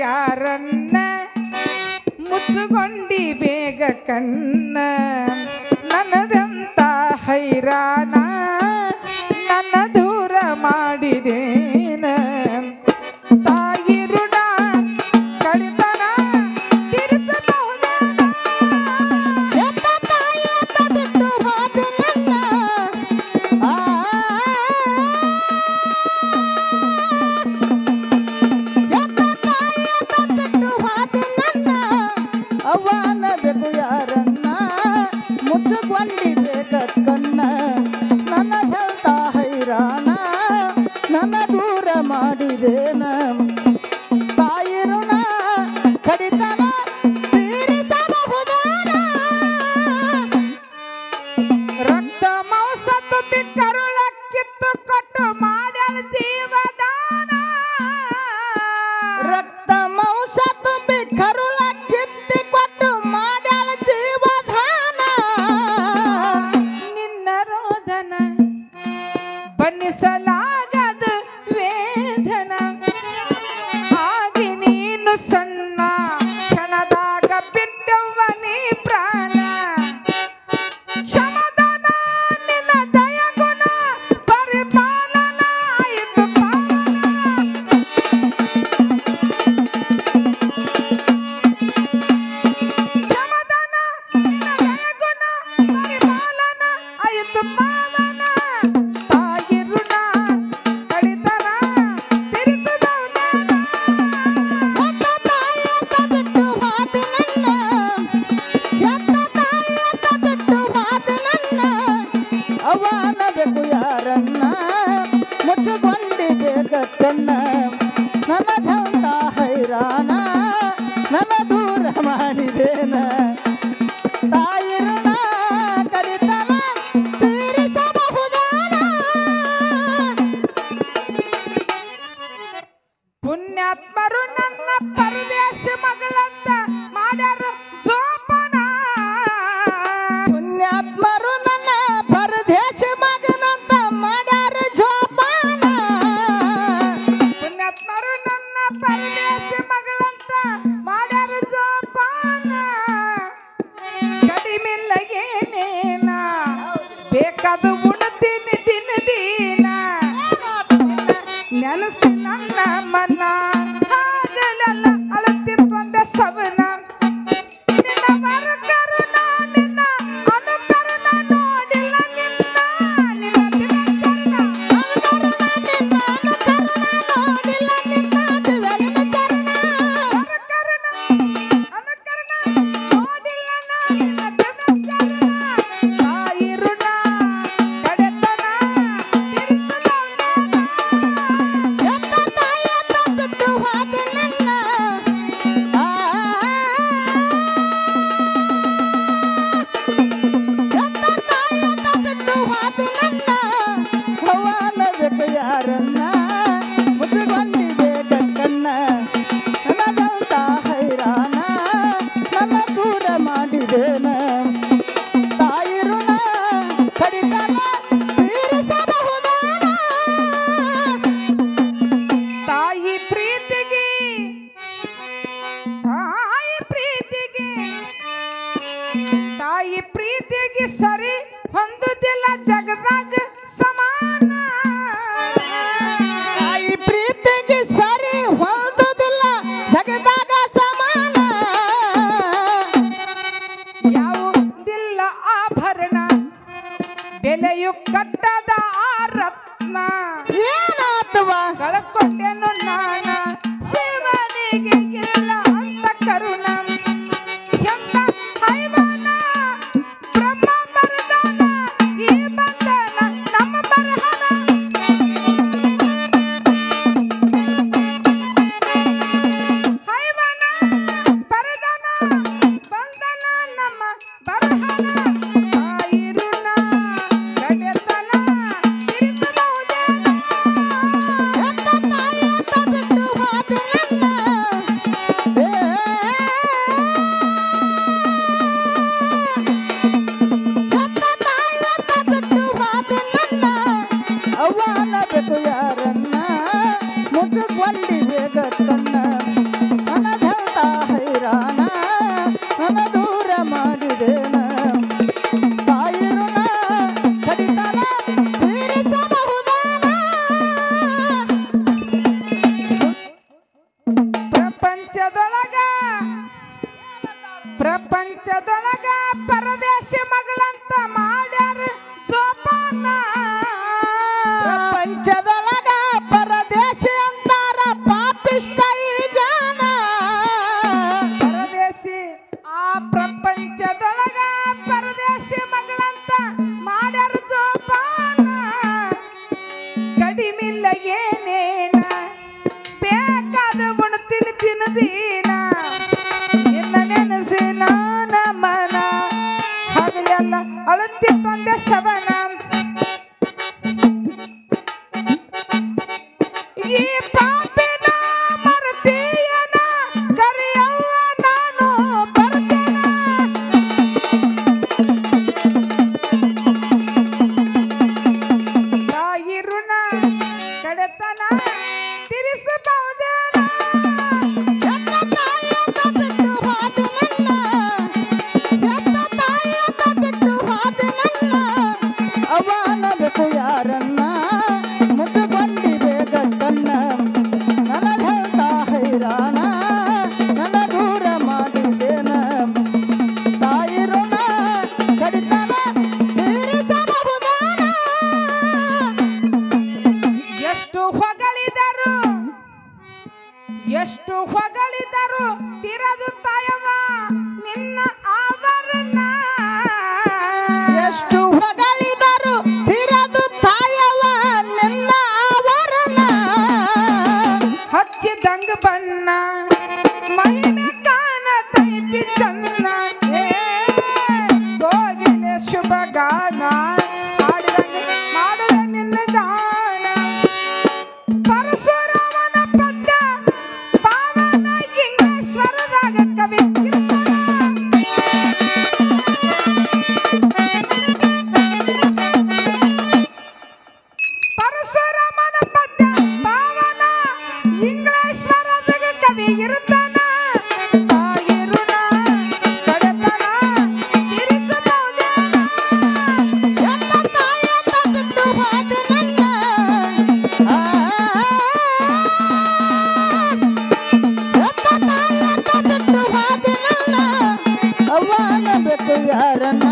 ಯಾರನ್ನ ಮುಚ್ಚುಕೊಂಡಿ ಬೇಗ ಕಣ್ಣ ನನ್ನದಂತ ಹೈರಾಣ ನನ್ನ ದೂರ ಮಾಡಿದೇನ ತಾಯಿ ಋಣ ಕಡಿತನ ತೀರಿಸಬಹುದೇನ ಎತ್ತ ತಾಯಿಯತ್ತ ಬಿಟ್ಟು ಹೋದ ನನ್ನ ಎತ್ತ ತಾಯಿಯತ್ತ ಬಿಟ್ಟು ಹೋದ ನನ್ನ ಅವನ ಬೇಕು ಯಾರನ್ನ ಮುಚ್ಚುಕೊಂಡಿಬೇಕ ಕಣ್ಣ ನನ್ನ ಹೆಲ್ತ ಹೈರಾಣ ನನ್ನ ದೂರ ಮಾಡಿದೇನ ತಾಯಿ ಋಣ ಕಡಿತನ ತೀರಿಸಬಹುದೇನ ರಕ್ತ ಮಾಂಸ ತುಂಬಿ ಕರುಳ ಕಿತ್ತು ಕೊಟ್ಟು ಮಾಡ್ಯಾಳ ಜೀವದಾನ ರಕ್ತ ಮಾಂಸ ತುಂಬಿ ಕರುಳ ಕಿತ್ತಿ ಕೊಟ್ಟು ಮಾಡ್ಯಾಳ ಜೀವದಾನ ನಿನ್ನ ರೋದನ ಬಣ್ಣಿಸಲಾಗದ ವೇದನ ಆಗಿ ನೀನು ಸಣ್ಣ ಕ್ಷಣದಾಗ ಬಿಟ್ಟವ್ವ ನೀ ಪ್ರಾಣ ಕ್ಷಮದಾನ ನಿನ್ನ ದಯಗುಣ ಪರಿಪಾಲನ ಆಯಿತು ಪಾವನ ಕ್ಷಮದಾನ ನಿನ್ನ ದಯಗುಣ ಪರಿಪಾಲನ ಆಯಿತು ಪಾವನ ತಾಯಿ ಋಣ ಕಡಿತನ ತೀರಿಸಬಹುದೇನ ಎತ್ತ ತಾಯಿಯತ್ತ ಬಿಟ್ಟು ಹೋದ ನನ್ನ ಎತ್ತ ತಾಯಿಯತ್ತ ಬಿಟ್ಟು ಹೋದ ನನ್ನ ಅವನ ಬೇಕು ಯಾರನ್ನ ಮುಚ್ಚುಕೊಂಡಿಬೇಕ ಕಣ್ಣ ನನ್ನ ಧಂತ ಹೈರಾಣ ನನ್ನ ದೂರ ಮಾಡಿದೇನ ತಾಯಿ ಋಣ ಕಡಿತನ ತೀರಿಸಬಹುದೇನ ಪುಣ್ಯಾತ್ಮರು ನನ್ನ ಪರದೇಶ ಮಗಳಂತ ಮಾಡ್ಯಾರ ಜೋಪಾನ ಪುಣ್ಯಾತ್ಮರು ನನ್ನ ಪರದೇಶ ಮಗನಂತ ಮಾಡ್ಯಾರ ಜೋಪಾನ ಪುಣ್ಯಾತ್ಮರು ನನ್ನ ಪರದೇಶ ಮಗಳಂತ ಮಾಡ್ಯಾರ ಜೋಪಾನ ಕಡಿಮೆಲ್ಲ ಏನೇನ ಬೇಕಾದ ಉಣ್ತೀನಿ ದಿನ ದಿನ ನೆನಸಿ ನನ್ನ ಮನ ಆಗಲೆಲ್ಲ ಅಳುತ್ತಿರುವಂತ ಸವನ ನಿನ್ನ ವರಕರುಣ ನಿನ್ನ ಅನುಕರಣ ನೋಡಿಲ್ಲ ನಿನ್ನ ನಿನ್ನ ದಿನಚರಣ ನೋಡಿಲ್ಲ ನಿನ್ನ ದಿವ್ಯನ ಚರಣ ವರಕರುಣ ಅನುಕರಣ ನೋಡಿಲ್ಲ ನಿನ್ನ ದಿನಚರಣ ತಾಯಿ ಋಣ ಕಡೆತನ ತೀರಿಸಬಹುದೇನ ಎತ್ತ ತಾಯಿಯತ್ತ ಬಿಟ್ಟು ಹೋದ ನನ್ನ ಎತ್ತ ತಾಯಿಯತ್ತ ಬಿಟ್ಟು ಹೋದ ನನ್ನ ಅವನ ಬೇಕು ಯಾರನ್ನ ಮುಚ್ಚುಕೊಂಡಿಬೇಕ ಕಣ್ಣ ನನ್ನದಂತ ಹೈರಾಣ ನನ್ನ ದೂರ ಮಾಡಿದೇನ ತಾಯಿ ಋಣ ಕಡಿತನ ತೀರಿಸಬಹುದೇನ ತಾಯಿ ಪ್ರೀತಿಗೆ ತಾಯಿ ಪ್ರೀತಿಗೆ ತಾಯಿ ಪ್ರೀತಿಗೆ ಸರಿ ಹೊಂದುದಿಲ್ಲ ಜಗದಾಗ ಸಮಾನ ತಾಯಿ ಪ್ರೀತಿಗೆ ಸರಿ ಹೊಂದುದಿಲ್ಲ ಜಗದಾಗ ಸಮಾನ ಯಾವುದಿಲ್ಲ ಆಭರಣ ಬೆಲೆಯು ಕಟ್ಟದ ಆ ರತ್ನ ಏನಾತವ ಕಳ್ಕೊಂಡೆನು ನಾನ ಶಿವನಿಗೆ ಇಲ್ಲ ಅಂತ ಕರುಣ ಎಂತ ಹೈವಾನ ಬ್ರಹ್ಮ ಬರದಾನ ಈ ಬಂಧನ ನಮ್ಮ ಬರಹನ ಹೈವಾನ ಬರದಾನ ಬಂಧನ ನಮ್ಮ ಬರಹನ ತಾಯಿ ಋಣ ಕಡೆತನ ತೀರಿಸಬಹುದೇನ ಪ್ರಪಂಚದೊಳಗ ಪರದೇಶಿ ಅಂತಾರ ಪಾಪಿಷ್ಟ ಈ ಜನ. ಪರದೇಶಿ ಆ ಪ್ರಪಂಚದೊಳಗ ಪರದೇಶಿ ಮಗಳಂತ ಮಾಡ್ಯಾರ ಜೋಪಾನ. ಕಡಿಮಿಲ್ಲ ಏನೇನ ಬೇಕಾದ ಉಣ್ತೀನಿ ತಿನ್ನದೀನ. ಇನ್ನ ನೆನಸಿ ನಾನ ಮನ ಹಗಲೆಲ್ಲ ಅಳುತ್ತಿ ತಂದೆ ಸವನ. ಈ ಪಾಪಿನ ಮರತೀಯನ ಕರೆಯವ್ವ ನಾನು ಬರ್ತೇನ. ತಾಯಿ ಋಣ ಕಡೆತನ ತೀರಿಸಬಹುದೇನ. ಎತ್ತ ತಾಯಿಯನ್ನ ಬಿಟ್ಟು ಹೋದೆ ನನ್ನ, ಎತ್ತ ತಾಯಿಯನ್ನ ಬಿಟ್ಟು ಹೋದೆ ನನ್ನ. ಅವನಬೇಕು ಯಾರನ್ನ ಮುಟ್ಟುಕೊಂಡಿವೆ ಗದ್ದನ್ನ. ನನಗಂತ ಹೈರಾಣ ನನ್ನ ದೂರ ಮಾಡಿದ್ದೇನ. ತಾಯಿ ಋಣ ಕಡಿತನ ತೀರಿಸಬಹುದೇನ. ಎಷ್ಟು ಹೊಗಳಿದರು ಎಷ್ಟು ಹೊಗಳಿದರು ತಿರದು ತಾಯವ್ವ ನಿನ್ನ ಆವರಣ. ಎಷ್ಟು ಹೊಗಳಿದರು ತಿರದು ತಾಯವ್ವ ನಿನ್ನ ಆವರಣ. ಹಚ್ಚಿದಂಗ ಬಣ್ಣ ಮೈಮೆ ಕಾಣತೈತಿ ಚನ್ನ. ಹೋಗಿಲೆ ಶುಭ ಗಾನ ಹಾಡಿದಂಗ ಮಾಡುವೆ ನಿನ್ನ ಗಾನ. ಪರಶುರಾಮನ ಪದ್ಯ ಪಾವನ ಇಂಗ್ಲೇಶ್ವರದಾಗ ಕವಿ ಇರ್ತಾನ. ಪರಶುರಾಮನ ಪದ್ಯ ಪಾವನ ಇಂಗ್ಲೇಶ್ವರದಾಗ ಕವಿ ಇರ್ತಾನ. ತಾಯಿ ಋಣ ಕಡೆತನ ತೀರಿಸಬಹುದೇನ. ಎತ್ತ ತಾಯಿಯನ್ನ ಬಿಟ್ಟು ಹೋದೆ ನನ್ನ, ಎತ್ತ ತಾಯಿಯನ್ನ ಬಿಟ್ಟು ಹೋದೆ ನನ್ನ. ಅವನಬೇಕು ಯಾರನ್ನ